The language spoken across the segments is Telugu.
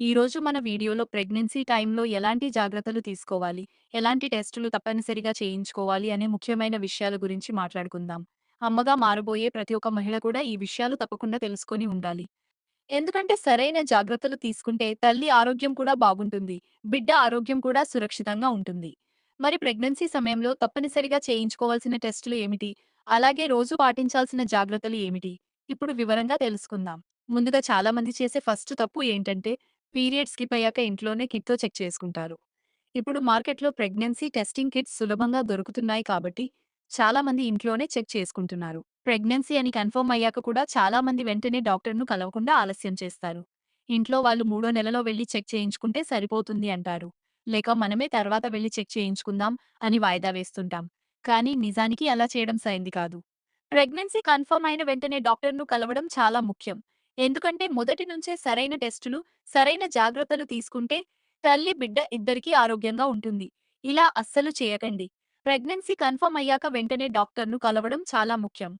ఈరోజు మన వీడియోలో ప్రెగ్నెన్సీ టైంలో ఎలాంటి జాగ్రత్తలు తీసుకోవాలి, ఎలాంటి టెస్టులు తప్పనిసరిగా చేయించుకోవాలి అనే ముఖ్యమైన విషయాల గురించి మాట్లాడుకుందాం. అమ్మగా మారబోయే ప్రతి ఒక్క మహిళ కూడా ఈ విషయాలు తప్పకుండా తెలుసుకొని ఉండాలి. ఎందుకంటే సరైన జాగ్రత్తలు తీసుకుంటే తల్లి ఆరోగ్యం కూడా బాగుంటుంది, బిడ్డ ఆరోగ్యం కూడా సురక్షితంగా ఉంటుంది. మరి ప్రెగ్నెన్సీ సమయంలో తప్పనిసరిగా చేయించుకోవాల్సిన టెస్టులు ఏమిటి? అలాగే రోజు పాటించాల్సిన జాగ్రత్తలు ఏమిటి? ఇప్పుడు వివరంగా తెలుసుకుందాం. ముందుగా చాలా మంది చేసే ఫస్ట్ తప్పు ఏంటంటే పీరియడ్ స్కిప్ అయ్యాక ఇంట్లోనే కిట్‌తో చెక్ చేసుకుంటారు. ఇప్పుడు మార్కెట్‌లో ప్రెగ్నెన్సీ టెస్టింగ్ కిట్స్ సులభంగా దొరుకుతున్నాయి కాబట్టి చాలా మంది ఇంట్లోనే చెక్ చేసుకుంటున్నారు. ప్రెగ్నెన్సీ అని కన్ఫర్మ్ అయ్యాక కూడా చాలా మంది వెంటనే డాక్టర్‌ను కలవకుండా ఆలస్యం చేస్తారు. ఇంట్లో వాళ్ళు మూడో నెలలో వెళ్లి చెక్ చేయించుకుంటే సరిపోతుంది అంటారు. లేక మనమే తర్వాత వెళ్లి చెక్ చేయించుకుందాం అని వాయిదా వేస్తుంటాం. కానీ నిజానికి అలా చేయడం సరైంది కాదు. ప్రెగ్నెన్సీ కన్ఫర్మ్ అయిన వెంటనే డాక్టర్‌ను కలవడం చాలా ముఖ్యం. ఎందుకంటే మొదటి నుంచే సరైన టెస్టులు, సరైన జాగ్రత్తలు తీసుకుంటే తల్లి, బిడ్డ ఇద్దరికీ ఆరోగ్యంగా ఉంటుంది. ఇలా అస్సలు చేయకండి. ప్రెగ్నెన్సీ కన్ఫర్మ్ అయ్యాక వెంటనే డాక్టర్‌ను కలవడం చాలా ముఖ్యం.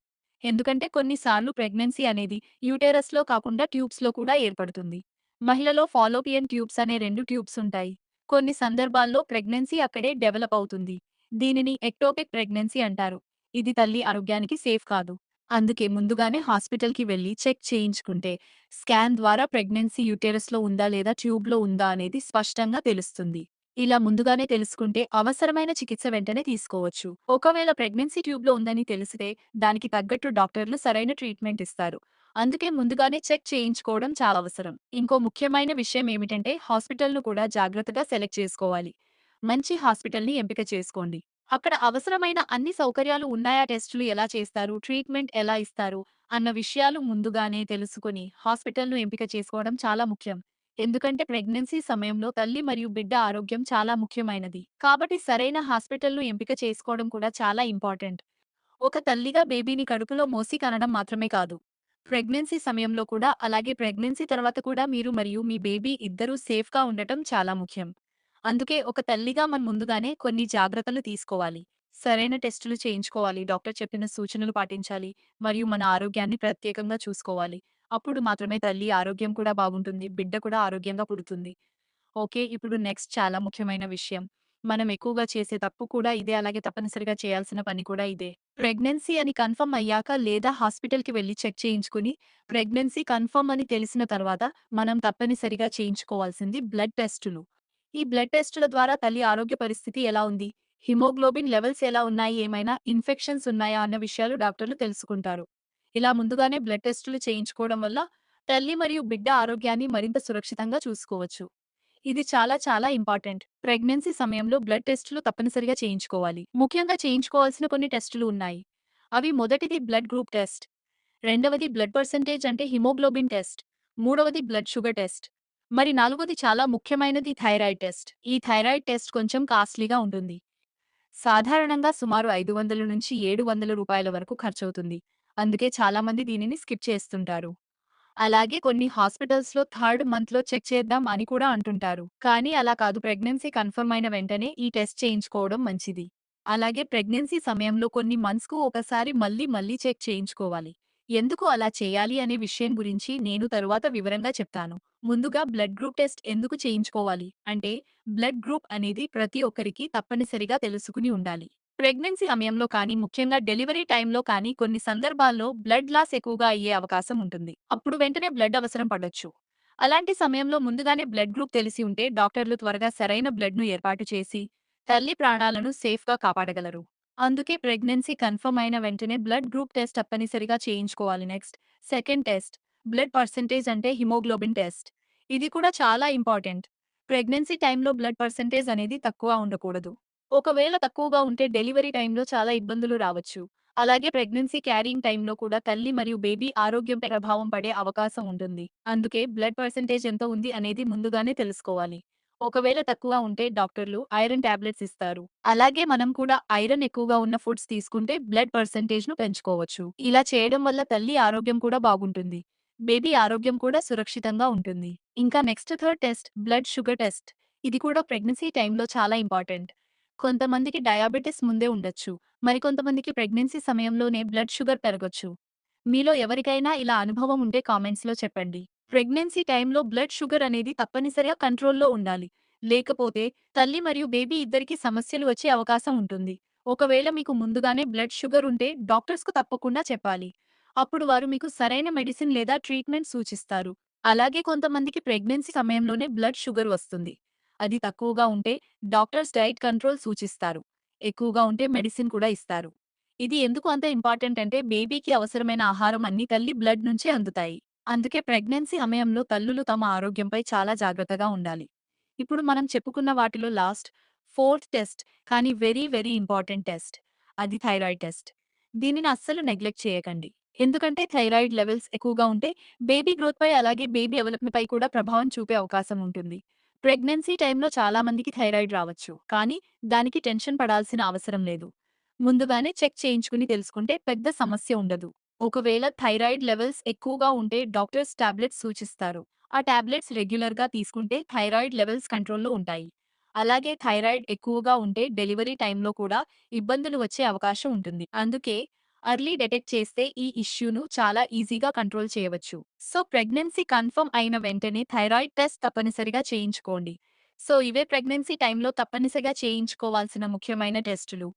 ఎందుకంటే కొన్నిసార్లు ప్రెగ్నెన్సీ అనేది యూటెరస్‌లో కాకుండా ట్యూబ్స్‌లో కూడా ఏర్పడుతుంది. మహిళలో ఫాలోపియన్ ట్యూబ్స్ అనే 2 ట్యూబ్స్ ఉంటాయి. కొన్ని సందర్భాల్లో ప్రెగ్నెన్సీ అక్కడే డెవలప్ అవుతుంది. దీనిని ఎక్టోపిక్ ప్రెగ్నెన్సీ అంటారు. ఇది తల్లి ఆరోగ్యానికి సేఫ్ కాదు. అందుకే ముందుగానే హాస్పిటల్‌కి వెళ్లి చెక్ చేయించుకుంటే స్కాన్ ద్వారా ప్రెగ్నెన్సీ యూటెరస్‌లో ఉందా లేదా ట్యూబ్‌లో ఉందా అనేది స్పష్టంగా తెలుస్తుంది. ఇలా ముందుగానే తెలుసుకుంటే అవసరమైన చికిత్స వెంటనే తీసుకోవచ్చు. ఒకవేళ ప్రెగ్నెన్సీ ట్యూబ్‌లో ఉందని తెలిసితే దానికి తగ్గట్టు డాక్టర్లు సరైన ట్రీట్మెంట్ ఇస్తారు. అందుకే ముందుగానే చెక్ చేయించుకోవడం చాలా అవసరం. ఇంకో ముఖ్యమైన విషయం ఏమిటంటే హాస్పిటల్‌ను కూడా జాగ్రత్తగా సెలెక్ట్ చేసుకోవాలి. మంచి హాస్పిటల్‌ని ఎంపిక చేసుకోండి. అక్కడ అవసరమైన అన్ని సౌకర్యాలు ఉన్నాయా, టెస్టులు ఎలా చేస్తారు, ట్రీట్మెంట్ ఎలా ఇస్తారు అన్న విషయాలు ముందుగానే తెలుసుకొని హాస్పిటల్‌ను ఎంపిక చేసుకోవడం చాలా ముఖ్యం. ఎందుకంటే ప్రెగ్నెన్సీ సమయంలో తల్లి మరియు బిడ్డ ఆరోగ్యం చాలా ముఖ్యమైనది. కాబట్టి సరైన హాస్పిటల్‌ను ఎంపిక చేసుకోవడం కూడా చాలా ఇంపార్టెంట్. ఒక తల్లిగా బేబీని కడుపులో మోసి కనడం మాత్రమే కాదు, ప్రెగ్నెన్సీ సమయంలో కూడా అలాగే ప్రెగ్నెన్సీ తర్వాత కూడా మీరు మరియు మీ బేబీ ఇద్దరూ సేఫ్‌గా ఉండటం చాలా ముఖ్యం. అందుకే ఒక తల్లిగా మనం ముందుగానే కొన్ని జాగ్రత్తలు తీసుకోవాలి. సరైన టెస్టులు చేయించుకోవాలి, డాక్టర్ చెప్పిన సూచనలు పాటించాలి మరియు మన ఆరోగ్యాన్ని ప్రత్యేకంగా చూసుకోవాలి. అప్పుడు మాత్రమే తల్లి ఆరోగ్యం కూడా బాగుంటుంది, బిడ్డ కూడా ఆరోగ్యంగా పుడుతుంది. ఓకే. ఇప్పుడు నెక్స్ట్ చాలా ముఖ్యమైన విషయం. మనం ఎక్కువగా చేసే తప్పు కూడా ఇదే. అలాగే తప్పనిసరిగా చేయాల్సిన పని కూడా ఇదే. ప్రెగ్నెన్సీ అని కన్ఫర్మ్ అయ్యాక లేదా హాస్పిటల్‌కి వెళ్లి చెక్ చేయించుకుని, ప్రెగ్నెన్సీ కన్ఫర్మ్ అని తెలిసిన తర్వాత మనం తప్పనిసరిగా చేయించుకోవాల్సింది బ్లడ్ టెస్టులు. ఈ బ్లడ్ టెస్టుల ద్వారా తల్లి ఆరోగ్య పరిస్థితి ఎలా ఉంది, హిమోగ్లోబిన్ లెవెల్స్ ఎలా ఉన్నాయి, ఏమైనా ఇన్ఫెక్షన్స్ ఉన్నాయా అన్న విషయాలు డాక్టర్లు తెలుసుకుంటారు. ఇలా ముందుగానే బ్లడ్ టెస్టులు చేయించుకోవడం వల్ల తల్లి మరియు బిడ్డ ఆరోగ్యాన్ని మరింత సురక్షితంగా చూసుకోవచ్చు. ఇది చాలా చాలా ఇంపార్టెంట్. ప్రెగ్నెన్సీ సమయంలో బ్లడ్ టెస్టులు తప్పనిసరిగా చేయించుకోవాలి. ముఖ్యంగా చేయించుకోవాల్సిన కొన్ని టెస్టులు ఉన్నాయి. అవి మొదటిది బ్లడ్ గ్రూప్ టెస్ట్. రెండవది బ్లడ్ పర్సెంటేజ్ అంటే హిమోగ్లోబిన్ టెస్ట్. మూడవది బ్లడ్ షుగర్ టెస్ట్. మరి నాలుగోది చాలా ముఖ్యమైనది థైరాయిడ్ టెస్ట్. ఈ థైరాయిడ్ టెస్ట్ కొంచెం కాస్ట్‌లీగా ఉంటుంది. సాధారణంగా సుమారు 500-700 రూపాయల వరకు ఖర్చవుతుంది. అందుకే చాలా మంది దీనిని స్కిప్ చేస్తుంటారు. అలాగే కొన్ని హాస్పిటల్స్‌లో థర్డ్ మంత్‌లో చెక్ చేద్దాం అని కూడా అంటుంటారు. కానీ అలా కాదు, ప్రెగ్నెన్సీ కన్ఫర్మ్ అయిన వెంటనే ఈ టెస్ట్ చేయించుకోవడం మంచిది. అలాగే ప్రెగ్నెన్సీ సమయంలో కొన్ని మంత్స్‌కు ఒకసారి మళ్ళీ మళ్ళీ చెక్ చేయించుకోవాలి. ఎందుకు అలా చేయాలి అనే విషయం గురించి నేను తరువాత వివరంగా చెప్తాను. ముందుగా బ్లడ్ గ్రూప్ టెస్ట్ ఎందుకు చేయించుకోవాలి అంటే, బ్లడ్ గ్రూప్ అనేది ప్రతి ఒక్కరికి తప్పనిసరిగా తెలుసుకుని ఉండాలి. ప్రెగ్నెన్సీ సమయంలో కానీ, ముఖ్యంగా డెలివరీ టైంలో కానీ కొన్ని సందర్భాల్లో బ్లడ్ లాస్ ఎక్కువగా అయ్యే అవకాశం ఉంటుంది. అప్పుడు వెంటనే బ్లడ్ అవసరం పడొచ్చు. అలాంటి సమయంలో ముందుగానే బ్లడ్ గ్రూప్ తెలిసి ఉంటే డాక్టర్లు త్వరగా సరైన బ్లడ్‌ను ఏర్పాటు చేసి తల్లి ప్రాణాలను సేఫ్‌గా కాపాడగలరు. అందుకే ప్రెగ్నెన్సీ కన్ఫర్మ్ అయిన వెంటనే బ్లడ్ గ్రూప్ టెస్ట్ తప్పనిసరిగా చేయించుకోవాలి. Next second test blood percentage అంటే హిమోగ్లోబిన్ టెస్ట్. ఇది కూడా చాలా ఇంపార్టెంట్. ప్రెగ్నెన్సీ టైంలో బ్లడ్ పర్సెంటేజ్ అనేది తక్కువ ఉండకూడదు. ఒకవేళ తక్కువగా ఉంటే డెలివరీ టైంలో చాలా ఇబ్బందులు రావచ్చు. అలాగే ప్రెగ్నెన్సీ క్యారింగ్ టైంలో కూడా తల్లి మరియు బేబీ ఆరోగ్యంపై ప్రభావం పడే అవకాశం ఉంటుంది. అందుకే బ్లడ్ పర్సెంటేజ్ ఎంత ఉంది అనేది ముందుగానే తెలుసుకోవాలి. ఒకవేళ తక్కువ ఉంటే డాక్టర్లు ఐరన్ టాబ్లెట్స్ ఇస్తారు. అలాగే మనం కూడా ఐరన్ ఎక్కువగా ఉన్న ఫుడ్స్ తీసుకుంటే బ్లడ్ పర్సెంటేజ్‌ను పెంచుకోవచ్చు. ఇలా చేయడం వల్ల తల్లి ఆరోగ్యం కూడా బాగుంటుంది, బేబీ ఆరోగ్యం కూడా సురక్షితంగా ఉంటుంది. ఇంకా next third test blood sugar test. ఇది కూడా ప్రెగ్నెన్సీ టైంలో చాలా ఇంపార్టెంట్. కొంతమందికి డయాబెటిస్ ముందే ఉండొచ్చు. మరికొంతమందికి ప్రెగ్నెన్సీ సమయంలోనే బ్లడ్ షుగర్ పెరగొచ్చు. మీలో ఎవరికైనా ఇలా అనుభవం ఉంటే కామెంట్స్‌లో చెప్పండి. ప్రెగ్నెన్సీ టైంలో బ్లడ్ షుగర్ అనేది తప్పనిసరిగా కంట్రోల్‌లో ఉండాలి. లేకపోతే తల్లి మరియు బేబీ ఇద్దరికీ సమస్యలు వచ్చే అవకాశం ఉంటుంది. ఒకవేళ మీకు ముందుగానే బ్లడ్ షుగర్ ఉంటే డాక్టర్స్‌కు తప్పకుండా చెప్పాలి. అప్పుడు వారు మీకు సరైన మెడిసిన్ లేదా ట్రీట్మెంట్ సూచిస్తారు. అలాగే కొంతమందికి ప్రెగ్నెన్సీ సమయంలోనే బ్లడ్ షుగర్ వస్తుంది. అది తక్కువగా ఉంటే డాక్టర్స్ డైట్ కంట్రోల్ సూచిస్తారు. ఎక్కువగా ఉంటే మెడిసిన్ కూడా ఇస్తారు. ఇది ఎందుకు అంత ఇంపార్టెంట్ అంటే బేబీకి అవసరమైన ఆహారం అన్ని తల్లి బ్లడ్ నుంచే అందుతాయి. అందుకే ప్రెగ్నెన్సీ సమయంలో తల్లులు తమ ఆరోగ్యంపై చాలా జాగ్రత్తగా ఉండాలి. ఇప్పుడు మనం చెప్పుకున్న వాటిలో లాస్ట్, ఫోర్త్ టెస్ట్ కానీ వెరీ వెరీ ఇంపార్టెంట్ టెస్ట్. అది థైరాయిడ్ టెస్ట్. దీనిని అస్సలు నెగ్లెక్ట్ చేయకండి. ఎందుకంటే థైరాయిడ్ లెవెల్స్ ఎక్కువగా ఉంటే బేబీ గ్రోత్‌పై అలాగే బేబీ డెవలప్‌మెంట్‌పై కూడా ప్రభావం చూపే అవకాశం ఉంటుంది. ప్రెగ్నెన్సీ టైంలో చాలా మందికి థైరాయిడ్ రావచ్చు. కానీ దానికి టెన్షన్ పడాల్సిన అవసరం లేదు. ముందుగానే చెక్ చేయించుకుని తెలుసుకుంటే పెద్ద సమస్య ఉండదు. ఒకవేళ థైరాయిడ్ లెవెల్స్ ఎక్కువగా ఉంటే డాక్టర్స్ టాబ్లెట్స్ సూచిస్తారు. ఆ టాబ్లెట్స్ రెగ్యులర్‌గా తీసుకుంటే థైరాయిడ్ లెవెల్స్ కంట్రోల్‌లో ఉంటాయి. అలాగే థైరాయిడ్ ఎక్కువగా ఉంటే డెలివరీ టైంలో కూడా ఇబ్బందులు వచ్చే అవకాశం ఉంటుంది. అందుకే ఎర్లీ డిటెక్ట్ చేస్తే ఈ ఇష్యూను చాలా ఈజీగా కంట్రోల్ చేయవచ్చు. సో ప్రెగ్నెన్సీ కన్ఫర్మ్ అయిన వెంటనే థైరాయిడ్ టెస్ట్ తప్పనిసరిగా చేయించుకోండి. సో ఇవే ప్రెగ్నెన్సీ టైంలో తప్పనిసరిగా చేయించుకోవాల్సిన ముఖ్యమైన టెస్టులు.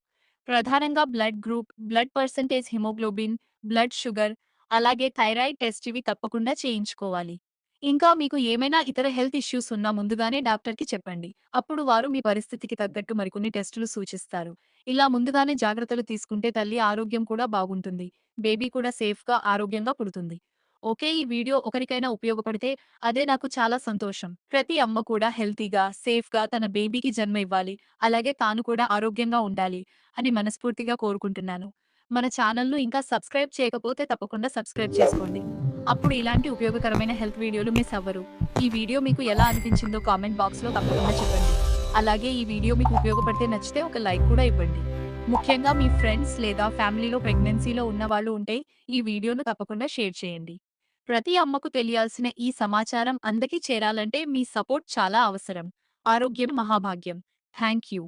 ప్రధానంగా blood group, blood percentage haemoglobin, blood sugar, అలాగే థైరాయిడ్ టెస్ట్ ఇవి తప్పకుండా చేయించుకోవాలి. ఇంకా మీకు ఏమైనా ఇతర హెల్త్ ఇష్యూస్ ఉన్నా ముందుగానే డాక్టర్‌కి చెప్పండి. అప్పుడు వారు మీ పరిస్థితికి తగ్గట్టు మరికొన్ని టెస్టులు సూచిస్తారు. ఇలా ముందుగానే జాగ్రత్తలు తీసుకుంటే తల్లి ఆరోగ్యం కూడా బాగుంటుంది. బేబీ కూడా సేఫ్‌గా, ఆరోగ్యంగా పుడుతుంది. ఓకే. ఈ వీడియో ఒకరికైనా ఉపయోగపడితే అదే నాకు చాలా సంతోషం. ప్రతి అమ్మ కూడా హెల్తీగా, సేఫ్‌గా తన బేబీకి జన్మ ఇవ్వాలి. అలాగే తాను కూడా ఆరోగ్యంగా ఉండాలి అని మనస్ఫూర్తిగా కోరుకుంటున్నాను. మన ఛానల్‌ను ఇంకా సబ్స్క్రైబ్ చేయకపోతే తప్పకుండా సబ్స్క్రైబ్ చేసుకోండి. అప్పుడు ఇలాంటి ఉపయోగకరమైన హెల్త్ వీడియోలు మిస్ అవ్వరు. ఈ వీడియో మీకు ఎలా అనిపించిందో కామెంట్ బాక్స్‌లో తప్పకుండా చెప్పండి. అలాగే ఈ వీడియో మీకు ఉపయోగపడితే నచ్చితే ఒక లైక్ కూడా ఇవ్వండి. ముఖ్యంగా మీ ఫ్రెండ్స్ లేదా ఫ్యామిలీలో ప్రెగ్నెన్సీలో ఉన్నవాళ్ళు ఉంటే ఈ వీడియోను తప్పకుండా షేర్ చేయండి. ప్రతి అమ్మకు తెలియాల్సిన ఈ సమాచారం అందరికీ చేరాలంటే మీ సపోర్ట్ చాలా అవసరం. ఆరోగ్యం మహాభాగ్యం. Thank you.